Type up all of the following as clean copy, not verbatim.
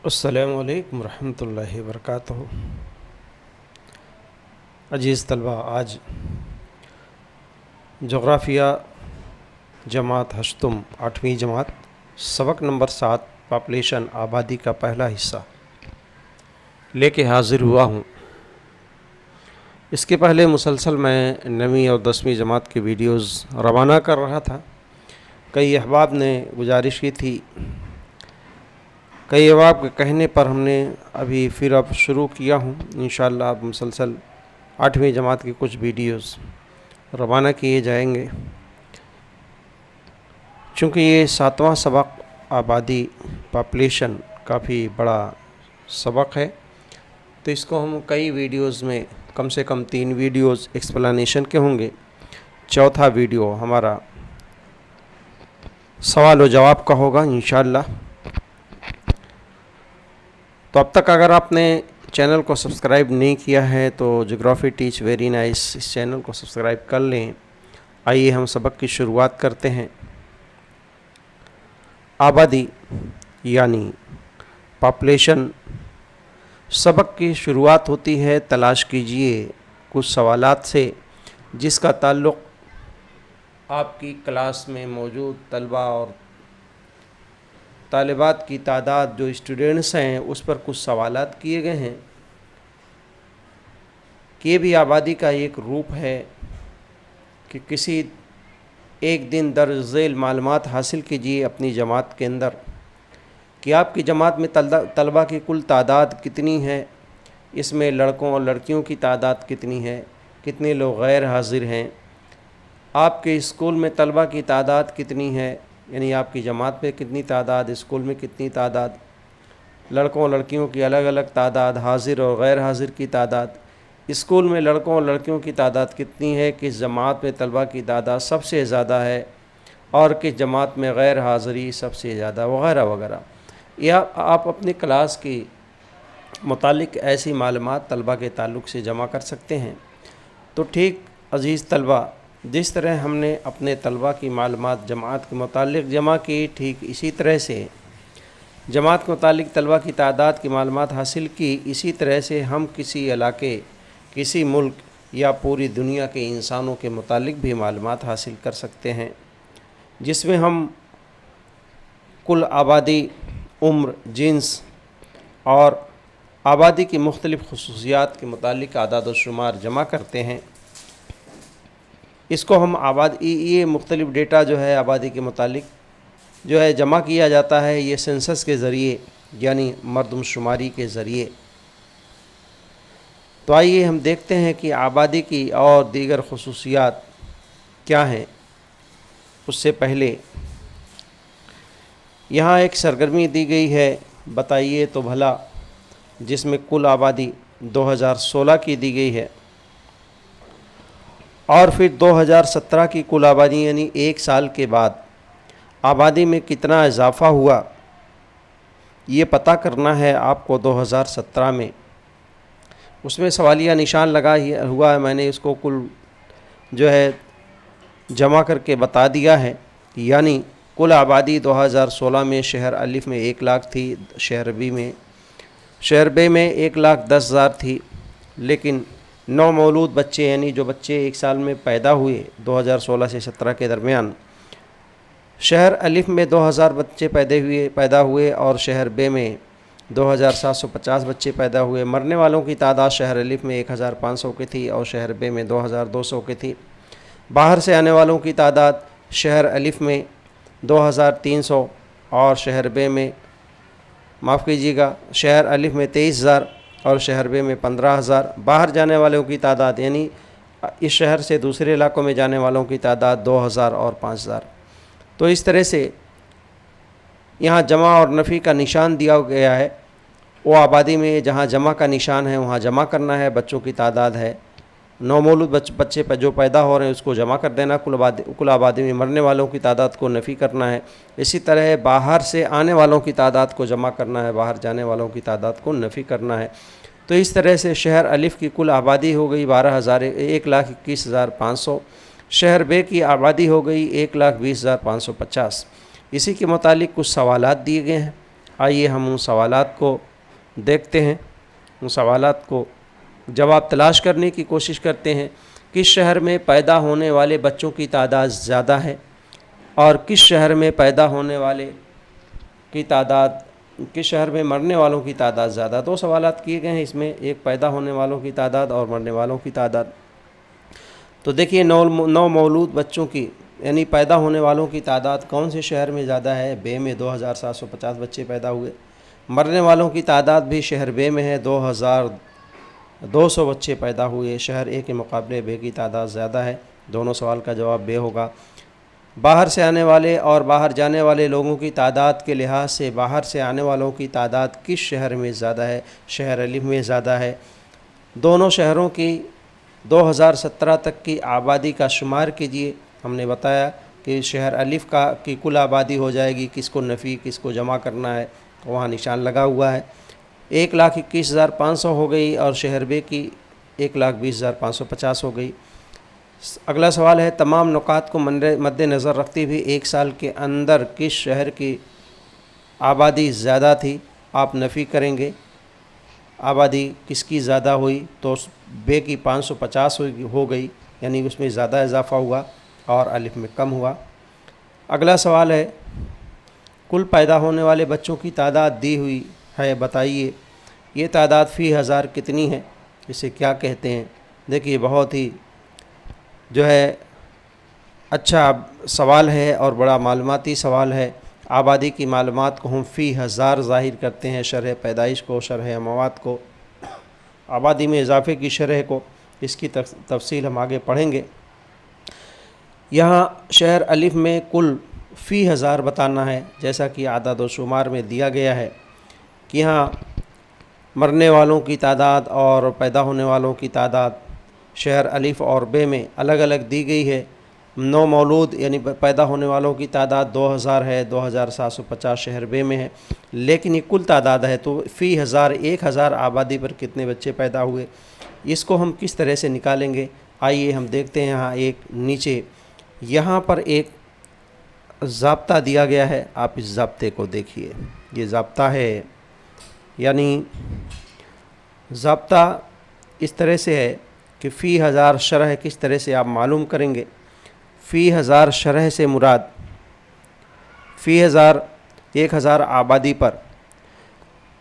السلام علیکم ورحمۃ اللہ وبرکاتہ۔ عزیز طلبہ، آج جغرافیہ جماعت ہشتم 8ویں جماعت سبق نمبر 7 پاپولیشن آبادی کا پہلا حصہ لے کے حاضر ہوا ہوں۔ اس کے پہلے مسلسل میں 9ویں اور 10ویں جماعت کی ویڈیوز روانہ کر رہا تھا۔ کئی احباب نے گزارش کی تھی، کئی احباب کے کہنے پر ہم نے اب شروع کیا ہوں۔ انشاءاللہ اب مسلسل 8ویں جماعت کی کچھ ویڈیوز روانہ کیے جائیں گے۔ چونکہ یہ 7واں سبق آبادی پاپولیشن کافی بڑا سبق ہے، تو اس کو ہم کئی ویڈیوز میں کم سے کم 3 ویڈیوز ایکسپلینیشن کے ہوں گے۔ چوتھا ویڈیو ہمارا سوال و جواب کا ہوگا انشاءاللہ۔ تو اب تک اگر آپ نے چینل کو سبسکرائب نہیں کیا ہے تو جغرافی ٹیچ ویری نائس اس چینل کو سبسکرائب کر لیں۔ آئیے ہم سبق کی شروعات کرتے ہیں۔ آبادی یعنی پاپولیشن سبق کی شروعات ہوتی ہے تلاش کیجئے کچھ سوالات سے جس کا تعلق آپ کی کلاس میں موجود طلبہ اور طالبات کی تعداد جو اسٹوڈنٹس ہیں اس پر کچھ سوالات کیے گئے ہیں کہ یہ بھی آبادی کا ایک روپ ہے کہ کسی ایک دن درج ذیل معلومات حاصل کیجیے اپنی جماعت کے اندر کہ آپ کی جماعت میں طلبہ کی کل تعداد کتنی ہے، اس میں لڑکوں اور لڑکیوں کی تعداد کتنی ہے، کتنے لوگ غیر حاضر ہیں، آپ کے اسکول میں طلبہ کی تعداد کتنی ہے، یعنی آپ کی جماعت میں کتنی تعداد، اسکول میں کتنی تعداد، لڑکوں اور لڑکیوں کی الگ الگ تعداد، حاضر اور غیر حاضر کی تعداد، اسکول میں لڑکوں اور لڑکیوں کی تعداد کتنی ہے، کس جماعت میں طلبہ کی تعداد سب سے زیادہ ہے اور کس جماعت میں غیر حاضری سب سے زیادہ، وغیرہ وغیرہ۔ یا آپ اپنی کلاس کی متعلق ایسی معلومات طلبہ کے تعلق سے جمع کر سکتے ہیں۔ تو ٹھیک عزیز طلبہ، جس طرح ہم نے اپنے طلبہ کی معلومات جماعت کے متعلق جمع کی، ٹھیک اسی طرح سے جماعت کے متعلق طلبہ کی تعداد کی معلومات حاصل کی، اسی طرح سے ہم کسی علاقے، کسی ملک یا پوری دنیا کے انسانوں کے متعلق بھی معلومات حاصل کر سکتے ہیں، جس میں ہم کل آبادی، عمر، جنس اور آبادی کی مختلف خصوصیات کے متعلق اعداد و شمار جمع کرتے ہیں۔ اس کو ہم یہ مختلف ڈیٹا جو ہے آبادی کے متعلق جو ہے جمع کیا جاتا ہے، یہ سینسس کے ذریعے یعنی مردم شماری کے ذریعے۔ تو آئیے ہم دیکھتے ہیں کہ آبادی کی اور دیگر خصوصیات کیا ہیں۔ اس سے پہلے یہاں ایک سرگرمی دی گئی ہے، بتائیے تو بھلا، جس میں کل آبادی 2016 کی دی گئی ہے اور پھر 2017 کی کل آبادی یعنی 1 سال کے بعد آبادی میں کتنا اضافہ ہوا، یہ پتہ کرنا ہے آپ کو 2017 میں۔ اس میں سوالیہ نشان لگا ہوا ہے، میں نے اس کو کل جو ہے جمع کر کے بتا دیا ہے۔ یعنی کل آبادی 2016 میں شہر الف میں 1 لاکھ تھی، شہر بے میں 1,10,000 تھی، لیکن نومولود بچے یعنی جو بچے 1 سال میں پیدا ہوئے 2016 سے 17 کے درمیان، شہر الف میں 2,000 بچے پیدا ہوئے اور شہر بے میں 2,750 بچے پیدا ہوئے۔ مرنے والوں کی تعداد شہر الف میں 1,500 کی تھی اور شہر بے میں 2,200 کی تھی۔ باہر سے آنے والوں کی تعداد شہر الف میں 2,300 اور شہر بے میں شہر الف میں 23,000 اور شہر بے میں 15,000۔ باہر جانے والوں کی تعداد یعنی اس شہر سے دوسرے علاقوں میں جانے والوں کی تعداد 2,000 اور 5,000۔ تو اس طرح سے یہاں جمع اور نفی کا نشان دیا گیا ہے، وہ آبادی میں جہاں جمع کا نشان ہے وہاں جمع کرنا ہے، بچوں کی تعداد ہے، نومولود بچے جو پیدا ہو رہے ہیں اس کو جمع کر دینا، کل آبادی میں مرنے والوں کی تعداد کو نفی کرنا ہے۔ اسی طرح باہر سے آنے والوں کی تعداد کو جمع کرنا ہے، باہر جانے والوں کی تعداد کو نفی کرنا ہے۔ تو اس طرح سے شہر الف کی کل آبادی ہو گئی 1,21,500، شہر بے کی آبادی ہو گئی 1,20,550۔ اسی کے متعلق کچھ سوالات دیے گئے ہیں، آئیے ہم ان سوالات کو دیکھتے ہیں، ان سوالات کو جواب تلاش کرنے کی کوشش کرتے ہیں۔ کس شہر میں پیدا ہونے والے بچوں کی تعداد زیادہ ہے، اور کس شہر میں پیدا ہونے والے کی تعداد، کس شہر میں مرنے والوں کی تعداد زیادہ؟ دو سوالات کیے گئے ہیں اس میں، ایک پیدا ہونے والوں کی تعداد اور مرنے والوں کی تعداد۔ تو دیکھیے نو مولود بچوں کی یعنی پیدا ہونے والوں کی تعداد کون سے شہر میں زیادہ ہے؟ بے میں 2750 بچے پیدا ہوئے۔ مرنے والوں کی تعداد بھی شہر بے میں ہے، 2200 بچے پیدا ہوئے۔ شہر اے کے مقابلے بے کی تعداد زیادہ ہے، دونوں سوال کا جواب بے ہوگا۔ باہر سے آنے والے اور باہر جانے والے لوگوں کی تعداد کے لحاظ سے باہر سے آنے والوں کی تعداد کس شہر میں زیادہ ہے؟ شہر الف میں زیادہ ہے۔ دونوں شہروں کی 2017 تک کی آبادی کا شمار کیجیے۔ ہم نے بتایا کہ شہر الف کی کل آبادی ہو جائے گی، کس کو نفی کس کو جمع کرنا ہے وہاں نشان لگا ہوا ہے۔ 1,21,500 ہو گئی، اور شہر بے کی 1,20,550 ہو گئی۔ اگلا سوال ہے، تمام نکات کو مد نظر رکھتے ہوئے ایک سال کے اندر کس شہر کی آبادی زیادہ تھی؟ آپ نفی کریں گے، آبادی کس کی زیادہ ہوئی؟ تو بے کی 550 ہو گئی، یعنی اس میں زیادہ اضافہ ہوا اور الف میں کم ہوا۔ اگلا سوال ہے، کل پیدا ہونے والے بچوں کی تعداد دی ہوئی ہے، بتائیے یہ تعداد فی ہزار کتنی ہے؟ اسے کیا کہتے ہیں؟ دیکھیے بہت ہی جو ہے اچھا سوال ہے اور بڑا معلوماتی سوال ہے۔ آبادی کی معلومات کو ہم فی ہزار ظاہر کرتے ہیں، شرح پیدائش کو، شرح اموات کو، آبادی میں اضافے کی شرح کو، اس کی تفصیل ہم آگے پڑھیں گے۔ یہاں شہر الف میں کل فی ہزار بتانا ہے، جیسا کہ اعداد و شمار میں دیا گیا ہے کہ یہاں مرنے والوں کی تعداد اور پیدا ہونے والوں کی تعداد شہر الف اور بے میں الگ الگ دی گئی ہے۔ نو مولود یعنی پیدا ہونے والوں کی تعداد 2000 ہے، 2750 شہر بے میں ہے، لیکن یہ کل تعداد ہے، تو فی ہزار 1000 آبادی پر کتنے بچے پیدا ہوئے، اس کو ہم کس طرح سے نکالیں گے؟ آئیے ہم دیکھتے ہیں۔ یہاں ایک نیچے یہاں پر ایک ضابطہ دیا گیا ہے، آپ اس ضابطے کو دیکھیے۔ یہ ضابطہ ہے، یعنی ضابطہ اس طرح سے ہے کہ فی ہزار شرح کس طرح سے آپ معلوم کریں گے۔ فی ہزار شرح سے مراد فی ہزار 1000 آبادی پر،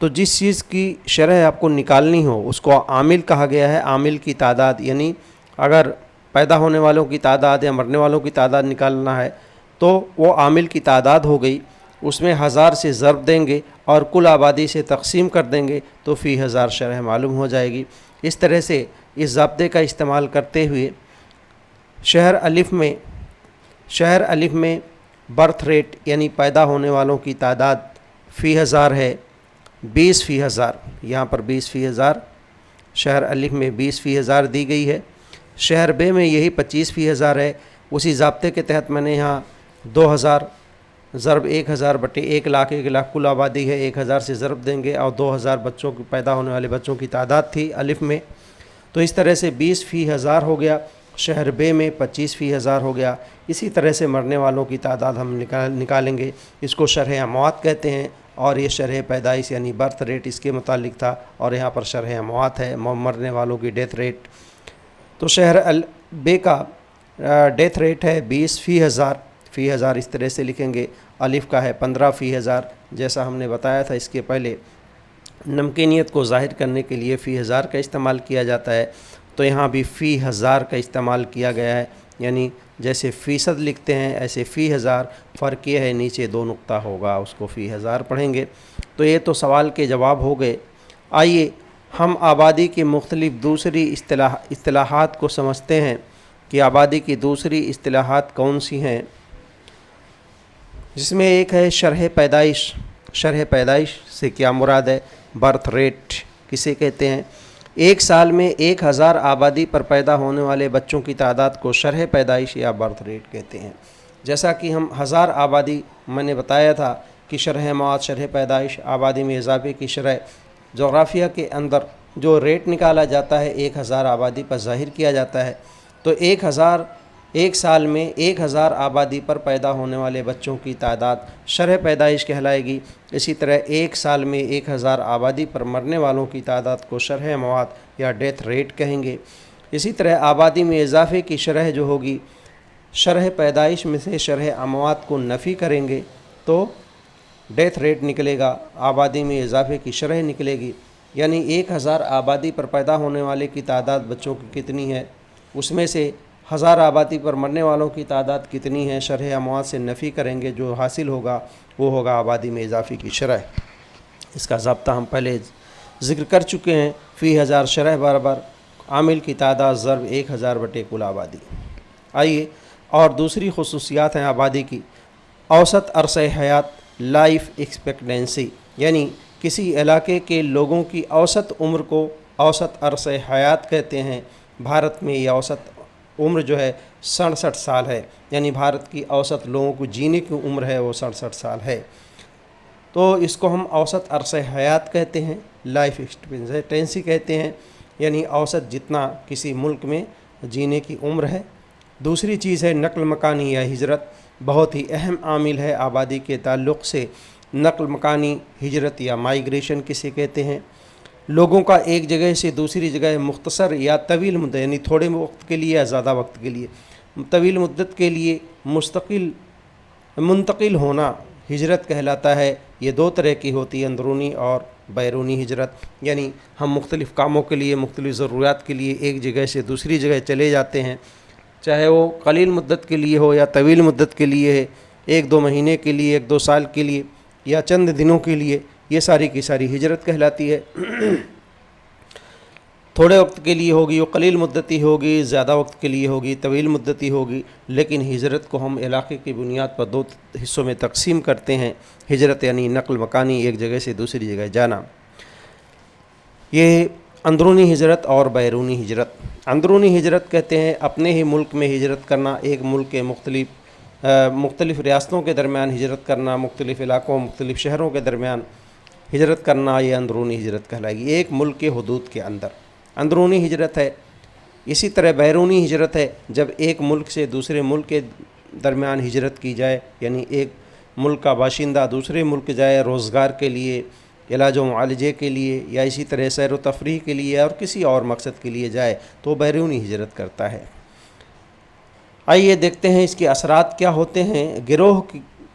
تو جس چیز کی شرح آپ کو نکالنی ہو اس کو عامل کہا گیا ہے۔ عامل کی تعداد، یعنی اگر پیدا ہونے والوں کی تعداد یا مرنے والوں کی تعداد نکالنا ہے تو وہ عامل کی تعداد ہو گئی، اس میں 1000 سے ضرب دیں گے اور کل آبادی سے تقسیم کر دیں گے تو فی ہزار شرح معلوم ہو جائے گی۔ اس طرح سے اس ضابطے کا استعمال کرتے ہوئے شہر الف میں برتھ ریٹ یعنی پیدا ہونے والوں کی تعداد فی ہزار ہے 20 فی ہزار، یہاں پر 20 فی ہزار، شہر الف میں 20 فی ہزار دی گئی ہے۔ شہر بے میں یہی 25 فی ہزار ہے۔ اسی ضابطے کے تحت میں نے یہاں 2000 ضرب 1000 بٹے 1 لاکھ کل آبادی ہے، 1000 سے ضرب دیں گے، اور 2000 بچوں کی پیدا ہونے والے بچوں کی تعداد تھی الف میں، تو اس طرح سے 20 فی ہزار ہو گیا۔ شہر بے میں 25 فی ہزار ہو گیا۔ اسی طرح سے مرنے والوں کی تعداد ہم نکالیں گے، اس کو شرح اموات کہتے ہیں، اور یہ شرح پیدائش یعنی برتھ ریٹ اس کے متعلق تھا، اور یہاں پر شرح اموات ہے، مرنے والوں کی ڈیتھ ریٹ۔ تو شہر بے کا ڈیتھ ریٹ ہے 20 فی ہزار، فی ہزار اس طرح سے لکھیں گے۔ الف کا ہے 15 فی ہزار، جیسا ہم نے بتایا تھا اس کے پہلے، نمکینیت کو ظاہر کرنے کے لیے فی ہزار کا استعمال کیا جاتا ہے، تو یہاں بھی فی ہزار کا استعمال کیا گیا ہے، یعنی جیسے فیصد لکھتے ہیں ایسے فی ہزار، فرق یہ ہے نیچے 2 نقطہ ہوگا، اس کو فی ہزار پڑھیں گے۔ تو یہ تو سوال کے جواب ہو گئے۔ آئیے ہم آبادی کی مختلف دوسری اصطلاحات کو سمجھتے ہیں کہ آبادی کی دوسری اصطلاحات کون سی ہیں، جس میں ایک ہے شرح پیدائش۔ شرح پیدائش سے کیا مراد ہے؟ برتھ ریٹ کسے کہتے ہیں؟ ایک سال میں 1000 آبادی پر پیدا ہونے والے بچوں کی تعداد کو شرح پیدائش یا برتھ ریٹ کہتے ہیں۔ جیسا کہ ہم 1000 آبادی میں نے بتایا تھا کہ شرح اموات، شرح پیدائش، آبادی میں اضافے کی شرح، جغرافیہ کے اندر جو ریٹ نکالا جاتا ہے 1000 آبادی پر ظاہر کیا جاتا ہے، تو 1000 ایک سال میں 1000 آبادی پر پیدا ہونے والے بچوں کی تعداد شرح پیدائش کہلائے گی۔ اسی طرح ایک سال میں 1000 آبادی پر مرنے والوں کی تعداد کو شرح موات یا ڈیتھ ریٹ کہیں گے۔ اسی طرح آبادی میں اضافے کی شرح جو ہوگی، شرح پیدائش میں سے شرح اموات کو نفی کریں گے تو ڈیتھ ریٹ نکلے گا، آبادی میں اضافے کی شرح نکلے گی۔ یعنی 1000 آبادی پر پیدا ہونے والے کی تعداد بچوں کی کتنی ہے، اس میں سے 1000 آبادی پر مرنے والوں کی تعداد کتنی ہے، شرح اموات سے نفی کریں گے، جو حاصل ہوگا وہ ہوگا آبادی میں اضافے کی شرح۔ اس کا ضابطہ ہم پہلے ذکر کر چکے ہیں، فی 1000 شرح برابر عامل کی تعداد ضرب 1000 بٹے کل آبادی۔ آئیے اور دوسری خصوصیات ہیں آبادی کی۔ اوسط عرصہ حیات، لائف ایکسپیکٹنسی، یعنی کسی علاقے کے لوگوں کی اوسط عمر کو اوسط عرصہ حیات کہتے ہیں۔ بھارت میں یہ اوسط عمر جو ہے 67 سال ہے، یعنی بھارت کی اوسط لوگوں کو جینے کی عمر ہے وہ 67 سال ہے، تو اس کو ہم اوسط عرصہ حیات کہتے ہیں، لائف ایکسپیکٹنسی کہتے ہیں، یعنی اوسط جتنا کسی ملک میں جینے کی عمر ہے۔ دوسری چیز ہے نقل مکانی یا ہجرت، بہت ہی اہم عامل ہے آبادی کے تعلق سے۔ نقل مکانی ہجرت یا مائیگریشن کسے کہتے ہیں؟ لوگوں کا ایک جگہ سے دوسری جگہ مختصر یا طویل مدت، یعنی تھوڑے وقت کے لیے یا زیادہ وقت کے لیے، طویل مدت کے لیے منتقل ہونا ہجرت کہلاتا ہے۔ یہ دو طرح کی ہوتی ہے، اندرونی اور بیرونی ہجرت، یعنی ہم مختلف کاموں کے لیے، مختلف ضروریات کے لیے ایک جگہ سے دوسری جگہ چلے جاتے ہیں، چاہے وہ قلیل مدت کے لیے ہو یا طویل مدت کے لیے ہے، 1-2 مہینے کے لیے، 1-2 سال کے لیے یا چند دنوں کے لیے، یہ ساری کی ساری ہجرت کہلاتی ہے۔ تھوڑے وقت کے لیے ہوگی، وہ قلیل مدتی ہوگی، زیادہ وقت کے لیے ہوگی، طویل مدتی ہوگی، لیکن ہجرت کو ہم علاقے کی بنیاد پر 2 حصوں میں تقسیم کرتے ہیں۔ ہجرت یعنی نقل مکانی، ایک جگہ سے دوسری جگہ جانا، یہ اندرونی ہجرت اور بیرونی ہجرت۔ اندرونی ہجرت کہتے ہیں اپنے ہی ملک میں ہجرت کرنا، ایک ملک کے مختلف ریاستوں کے درمیان ہجرت کرنا، مختلف علاقوں، مختلف شہروں کے درمیان ہجرت کرنا، یہ اندرونی ہجرت کہلائے گی، ایک ملک کے حدود کے اندر اندرونی ہجرت ہے۔ اسی طرح بیرونی ہجرت ہے جب ایک ملک سے دوسرے ملک کے درمیان ہجرت کی جائے، یعنی ایک ملک کا باشندہ دوسرے ملک جائے روزگار کے لیے، علاج و معالجے کے لیے، یا اسی طرح سیر و تفریح کے لیے اور کسی اور مقصد کے لیے جائے تو بیرونی ہجرت کرتا ہے۔ آئیے دیکھتے ہیں اس کے اثرات کیا ہوتے ہیں۔ گروہ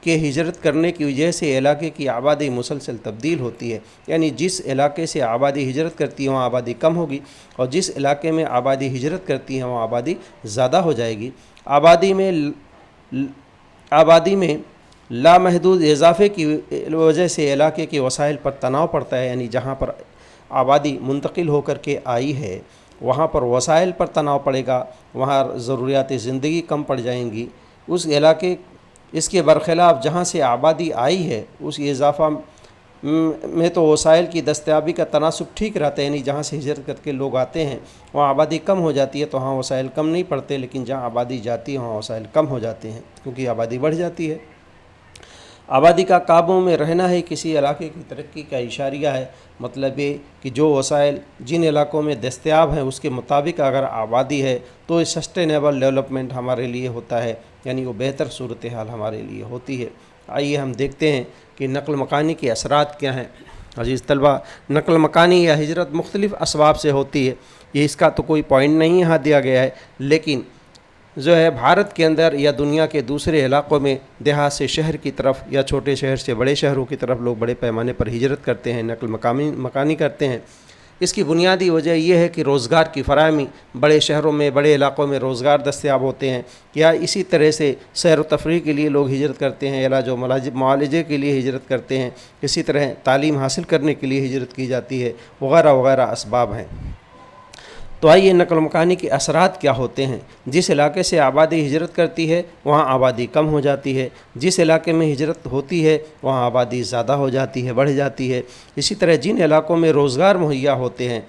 کے ہجرت کرنے کی وجہ سے علاقے کی آبادی مسلسل تبدیل ہوتی ہے، یعنی جس علاقے سے آبادی ہجرت کرتی ہے وہاں آبادی کم ہوگی، اور جس علاقے میں آبادی ہجرت کرتی ہے وہاں آبادی زیادہ ہو جائے گی۔ آبادی میں لامحدود اضافے کی وجہ سے علاقے کے وسائل پر تناؤ پڑتا ہے، یعنی جہاں پر آبادی منتقل ہو کر کے آئی ہے وہاں پر وسائل پر تناؤ پڑے گا، وہاں ضروریات زندگی کم پڑ جائیں گی۔ اس کے برخلاف جہاں سے آبادی آئی ہے اس اضافہ میں تو وسائل کی دستیابی کا تناسب ٹھیک رہتا ہے، یعنی جہاں سے ہجرت کر کے لوگ آتے ہیں وہاں آبادی کم ہو جاتی ہے تو وہاں وسائل کم نہیں پڑتے، لیکن جہاں آبادی جاتی ہے وہاں وسائل کم ہو جاتے ہیں کیونکہ آبادی بڑھ جاتی ہے۔ آبادی کا قابو میں رہنا ہے کسی علاقے کی ترقی کا اشاریہ ہے، مطلب یہ کہ جو وسائل جن علاقوں میں دستیاب ہیں اس کے مطابق اگر آبادی ہے تو سسٹینیبل ڈیولپمنٹ ہمارے لیے ہوتا ہے، یعنی وہ بہتر صورتحال ہمارے لیے ہوتی ہے۔ آئیے ہم دیکھتے ہیں کہ نقل مکانی کے اثرات کیا ہیں۔ عزیز طلبہ، نقل مکانی یا ہجرت مختلف اسباب سے ہوتی ہے، یہ اس کا تو کوئی پوائنٹ نہیں یہاں دیا گیا ہے، لیکن جو ہے بھارت کے اندر یا دنیا کے دوسرے علاقوں میں دیہات سے شہر کی طرف یا چھوٹے شہر سے بڑے شہروں کی طرف لوگ بڑے پیمانے پر ہجرت کرتے ہیں، نقل مکانی کرتے ہیں۔ اس کی بنیادی وجہ یہ ہے کہ روزگار کی فراہمی، بڑے شہروں میں بڑے علاقوں میں روزگار دستیاب ہوتے ہیں، یا اسی طرح سے سیر و تفریح کے لیے لوگ ہجرت کرتے ہیں، علاج و معالجے کے لیے ہجرت کرتے ہیں، اسی طرح تعلیم حاصل کرنے کے لیے ہجرت کی جاتی ہے، وغیرہ وغیرہ اسباب ہیں۔ تو آئیے نقل مکانی کے اثرات کیا ہوتے ہیں۔ جس علاقے سے آبادی ہجرت کرتی ہے وہاں آبادی کم ہو جاتی ہے، جس علاقے میں ہجرت ہوتی ہے وہاں آبادی زیادہ ہو جاتی ہے، بڑھ جاتی ہے۔ اسی طرح جن علاقوں میں روزگار مہیا ہوتے ہیں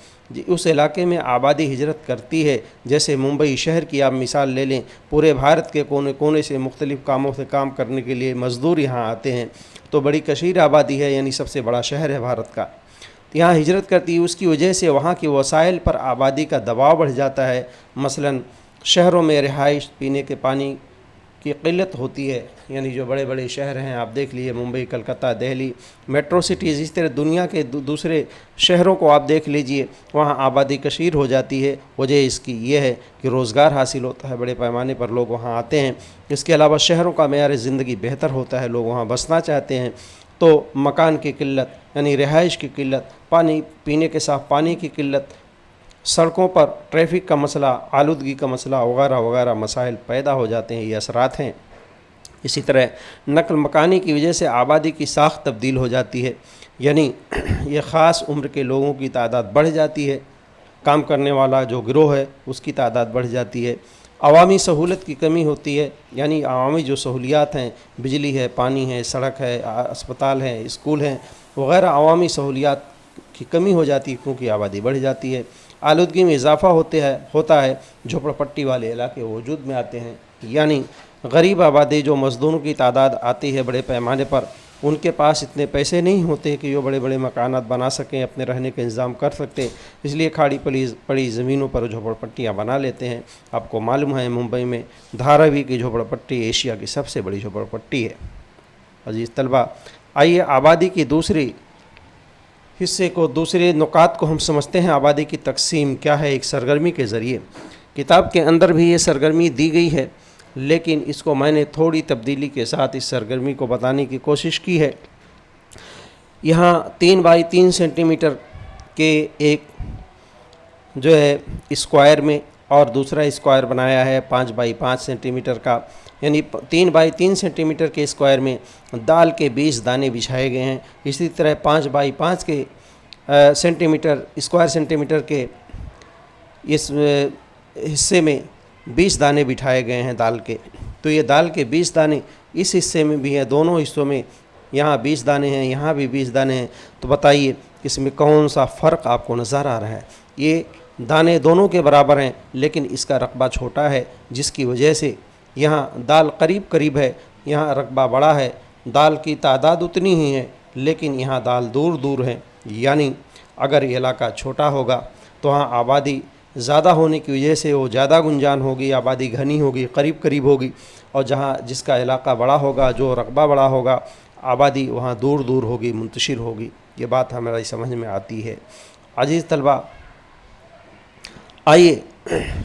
اس علاقے میں آبادی ہجرت کرتی ہے، جیسے ممبئی شہر کی آپ مثال لے لیں، پورے بھارت کے کونے کونے سے مختلف کاموں سے کام کرنے کے لیے مزدور یہاں آتے ہیں، تو بڑی کثیر آبادی ہے، یعنی سب سے بڑا شہر ہے بھارت کا، یہاں ہجرت کرتی ہے، اس کی وجہ سے وہاں کی وسائل پر آبادی کا دباؤ بڑھ جاتا ہے۔ مثلا شہروں میں رہائش، پینے کے پانی کی قلت ہوتی ہے، یعنی جو بڑے بڑے شہر ہیں آپ دیکھ لیجیے، ممبئی، کلکتہ، دہلی، میٹرو سٹیز، اس طرح دنیا کے دوسرے شہروں کو آپ دیکھ لیجئے، وہاں آبادی کثیر ہو جاتی ہے۔ وجہ اس کی یہ ہے کہ روزگار حاصل ہوتا ہے، بڑے پیمانے پر لوگ وہاں آتے ہیں۔ اس کے علاوہ شہروں کا معیار زندگی بہتر ہوتا ہے، لوگ وہاں بسنا چاہتے ہیں، تو مکان کی قلت، یعنی رہائش کی قلت، پانی، پینے کے صاف پانی کی قلت، سڑکوں پر ٹریفک کا مسئلہ، آلودگی کا مسئلہ وغیرہ وغیرہ مسائل پیدا ہو جاتے ہیں، یہ اثرات ہیں۔ اسی طرح نقل مکانی کی وجہ سے آبادی کی ساخت تبدیل ہو جاتی ہے، یعنی یہ خاص عمر کے لوگوں کی تعداد بڑھ جاتی ہے، کام کرنے والا جو گروہ ہے اس کی تعداد بڑھ جاتی ہے۔ عوامی سہولت کی کمی ہوتی ہے، یعنی عوامی جو سہولیات ہیں، بجلی ہے، پانی ہے، سڑک ہے، اسپتال ہے، اسکول ہیں وغیرہ، عوامی سہولیات کی کمی ہو جاتی ہے کیونکہ آبادی بڑھ جاتی ہے۔ آلودگی میں اضافہ ہوتا ہے، جھوپڑ پٹی والے علاقے وجود میں آتے ہیں، یعنی غریب آبادی جو مزدوروں کی تعداد آتی ہے بڑے پیمانے پر، ان کے پاس اتنے پیسے نہیں ہوتے کہ وہ بڑے بڑے مکانات بنا سکیں، اپنے رہنے کا انتظام کر سکتے، اس لیے کھاڑی پڑی زمینوں پر جھوپڑ پٹیاں بنا لیتے ہیں۔ آپ کو معلوم ہے ممبئی میں دھاراوی کی جھوپڑ پٹی ایشیا کی سب سے بڑی جھوپڑ پٹی ہے۔ عزیز طلبہ، آئیے آبادی کی دوسرے نکات کو ہم سمجھتے ہیں۔ آبادی کی تقسیم کیا ہے ایک سرگرمی کے ذریعے۔ کتاب کے اندر بھی یہ سرگرمی دی گئی ہے، لیکن اس کو میں نے تھوڑی تبدیلی کے ساتھ اس سرگرمی کو بتانے کی کوشش کی ہے۔ یہاں 3 بائی 3 سینٹی میٹر کے ایک جو ہے اسکوائر میں اور دوسرا اسکوائر بنایا ہے 5 بائی 5 سینٹی میٹر کا، یعنی 3 بائی 3 سینٹی میٹر کے اسکوائر میں دال کے 20 دانے بچھائے گئے ہیں۔ اسی طرح 5 بائی 5 کے اسکوائر سینٹی میٹر کے اس حصے میں 20 دانے بٹھائے گئے ہیں دال کے۔ تو یہ دال کے 20 دانے اس حصے میں بھی ہیں، دونوں حصوں میں، یہاں 20 دانے ہیں، یہاں بھی 20 دانے ہیں۔ تو بتائیے اس میں کون سا فرق آپ کو نظر آ رہا ہے؟ یہ دانے دونوں کے برابر ہیں، لیکن اس کا رقبہ چھوٹا ہے، جس کی وجہ سے یہاں دال قریب ہے، یہاں رقبہ بڑا ہے، دال کی تعداد اتنی ہی ہے، لیکن یہاں دال دور دور ہے۔ یعنی اگر یہ علاقہ چھوٹا ہوگا تو ہاں آبادی زیادہ ہونے کی وجہ سے وہ زیادہ گنجان ہوگی، آبادی گھنی ہوگی، قریب ہوگی، اور جس کا علاقہ بڑا ہوگا، جو رقبہ بڑا ہوگا، آبادی وہاں دور دور ہوگی، منتشر ہوگی۔ یہ بات ہماری سمجھ میں آتی ہے۔ عزیز طلبہ، آئیے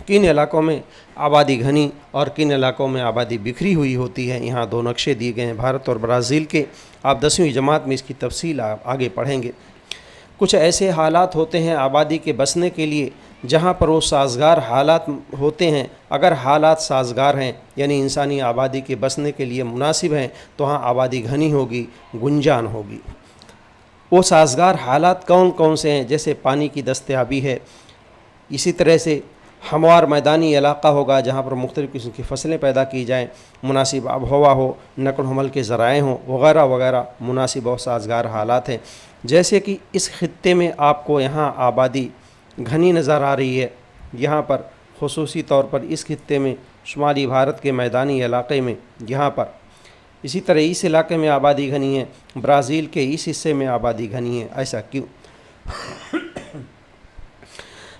کن علاقوں میں آبادی گھنی اور کن علاقوں میں آبادی بکھری ہوئی ہوتی ہے، یہاں 2 نقشے دیے گئے ہیں بھارت اور برازیل کے۔ آپ 10ویں جماعت میں اس کی تفصیل آگے پڑھیں گے۔ کچھ ایسے حالات ہوتے ہیں آبادی کے بسنے کے لیے جہاں پر وہ سازگار حالات ہوتے ہیں۔ اگر حالات سازگار ہیں، یعنی انسانی آبادی کے بسنے کے لیے مناسب ہیں، تو ہاں آبادی گھنی ہوگی، گنجان ہوگی۔ وہ سازگار حالات کون سے ہیں؟ جیسے پانی کی دستیابی ہے، اسی طرح سے ہموار میدانی علاقہ ہوگا جہاں پر مختلف قسم کی فصلیں پیدا کی جائیں، مناسب آب و ہوا ہو، نقل و حمل کے ذرائع ہوں، وغیرہ وغیرہ، مناسب اور سازگار حالات ہیں۔ جیسے کہ اس خطے میں آپ کو یہاں آبادی گھنی نظر آ رہی ہے، یہاں پر خصوصی طور پر اس خطے میں شمالی بھارت کے میدانی علاقے میں یہاں پر، اسی طرح اس علاقے میں آبادی گھنی ہے، برازیل کے اس حصے میں آبادی گھنی ہے۔ ایسا کیوں؟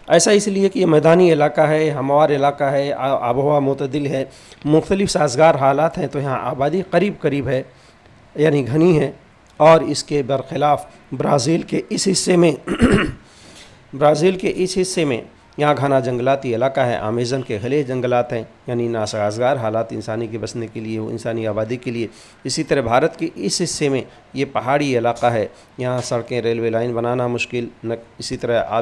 ایسا اس لیے کہ یہ میدانی علاقہ ہے، ہموار علاقہ ہے، آب و ہوا معتدل ہے، مختلف سازگار حالات ہیں، تو یہاں آبادی قریب ہے، یعنی گھنی ہے۔ اور اس کے برخلاف برازیل کے اس حصے میں یہاں گھنا جنگلاتی علاقہ ہے، امیزن کے گھنے جنگلات ہیں، یعنی ناسازگار حالات انسانی کے بسنے کے لیے، انسانی آبادی کے لیے۔ اسی طرح بھارت کے اس حصے میں یہ پہاڑی علاقہ ہے، یہاں سڑکیں، ریلوے لائن بنانا مشکل، اسی طرح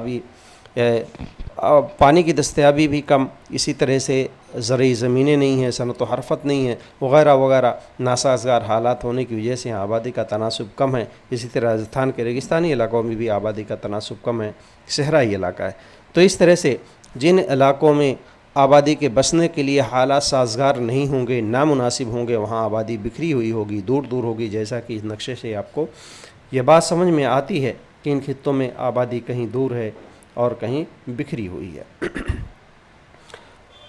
پانی کی دستیابی بھی کم، اسی طرح سے زرعی زمینیں نہیں ہیں، صنعت و حرفت نہیں ہے، وغیرہ وغیرہ، ناسازگار حالات ہونے کی وجہ سے یہاں آبادی کا تناسب کم ہے۔ اسی طرح راجستھان کے ریگستانی علاقوں میں بھی آبادی کا تناسب کم ہے، صحرائی علاقہ ہے۔ تو اس طرح سے جن علاقوں میں آبادی کے بسنے کے لیے حالات سازگار نہیں ہوں گے، نامناسب ہوں گے، وہاں آبادی بکھری ہوئی ہوگی، دور دور ہوگی، جیسا کہ اس نقشے سے آپ کو یہ بات سمجھ میں آتی ہے کہ ان خطوں میں آبادی کہیں دور ہے اور کہیں بکھری ہوئی ہے۔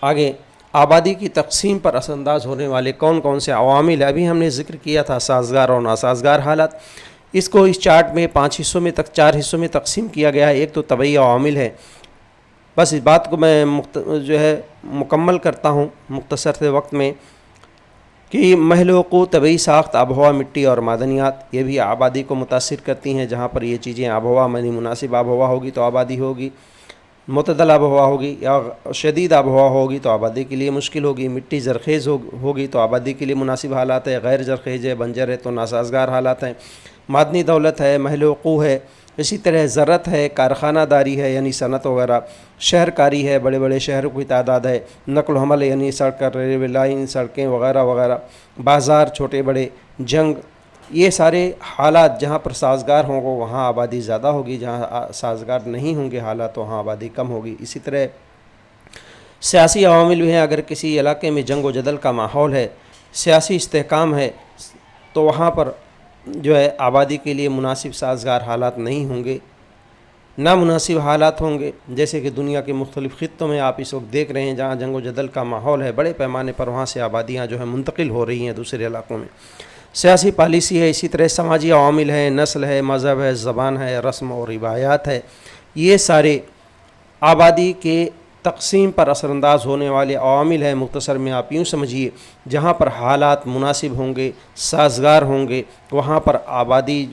آگے آبادی کی تقسیم پر اثر انداز ہونے والے کون سے عوامل، ابھی ہم نے ذکر کیا تھا سازگار اور ناسازگار حالات۔ اس کو اس چارٹ میں 4 حصوں میں تقسیم کیا گیا ہے۔ ایک تو طبعی عوامل ہے، بس اس بات کو میں مکمل کرتا ہوں مختصر سے وقت میں کہ محل وقوع طبعی ساخت، آب و ہوا، مٹی اور معدنیات یہ بھی آبادی کو متاثر کرتی ہیں۔ جہاں پر یہ چیزیں آب و ہوا مناسب آب و ہوا ہوگی تو آبادی ہوگی، معتدل آب و ہوا ہوگی یا شدید آب و ہوا ہوگی تو آبادی کے لیے مشکل ہوگی، مٹی زرخیز ہوگی تو آبادی کے لیے مناسب حالات ہے، غیر زرخیز ہے، بنجر ہے تو ناسازگار حالات ہیں، معدنی دولت ہے، محل وقوع ہے، اسی طرح زرعت ہے، کارخانہ داری ہے یعنی صنعت وغیرہ، شہر کاری ہے، بڑے بڑے شہروں کی تعداد ہے، نقل و حمل یعنی سڑک، ریلوے لائن، سڑکیں وغیرہ وغیرہ، بازار چھوٹے بڑے، جنگ، یہ سارے حالات جہاں پر سازگار ہوں گے وہاں آبادی زیادہ ہوگی، جہاں سازگار نہیں ہوں گے حالات وہاں آبادی کم ہوگی۔ اسی طرح سیاسی عوامل بھی ہیں۔ اگر کسی علاقے میں جنگ و جدل کا ماحول ہے، سیاسی استحکام ہے تو وہاں پر آبادی کے لیے مناسب سازگار حالات نہیں ہوں گے، نامناسب حالات ہوں گے، جیسے کہ دنیا کے مختلف خطوں میں آپ اس وقت دیکھ رہے ہیں جہاں جنگ و جدل کا ماحول ہے، بڑے پیمانے پر وہاں سے آبادیاں منتقل ہو رہی ہیں دوسرے علاقوں میں۔ سیاسی پالیسی ہے، اسی طرح سماجی عوامل ہیں، نسل ہے، مذہب ہے، زبان ہے، رسم و روایات ہے، یہ سارے آبادی کے تقسیم پر اثر انداز ہونے والے عوامل ہیں۔ مختصر میں آپ یوں سمجھیے، جہاں پر حالات مناسب ہوں گے، سازگار ہوں گے، وہاں پر آبادی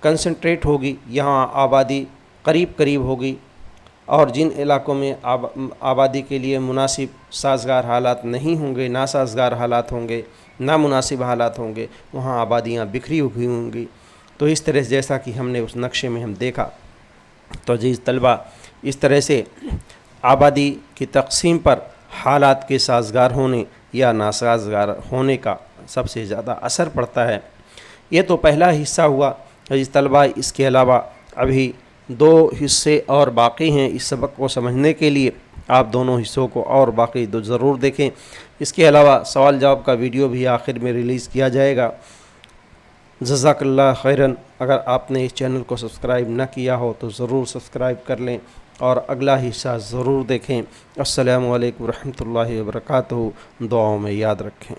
کنسنٹریٹ ہوگی، یہاں آبادی قریب قریب ہوگی، اور جن علاقوں میں آبادی کے لیے مناسب سازگار حالات نہیں ہوں گے، ناسازگار حالات ہوں گے، نامناسب حالات ہوں گے، وہاں آبادیاں بکھری ہوئی ہوں گی۔ تو اس طرح سے جیسا کہ ہم نے اس نقشے میں ہم دیکھا، تو عزیز طلبہ، اس طرح سے آبادی کی تقسیم پر حالات کے سازگار ہونے یا ناسازگار ہونے کا سب سے زیادہ اثر پڑتا ہے۔ یہ تو پہلا حصہ ہوا عزیز طلبہ، اس کے علاوہ ابھی 2 حصے اور باقی ہیں۔ اس سبق کو سمجھنے کے لیے آپ دونوں حصوں کو اور باقی ضرور دیکھیں۔ اس کے علاوہ سوال جواب کا ویڈیو بھی آخر میں ریلیز کیا جائے گا۔ جزاک اللہ خیراً۔ اگر آپ نے اس چینل کو سبسکرائب نہ کیا ہو تو ضرور سبسکرائب کر لیں اور اگلا حصہ ضرور دیکھیں۔ السلام علیکم ورحمۃ اللہ وبرکاتہ۔ دعاؤں میں یاد رکھیں۔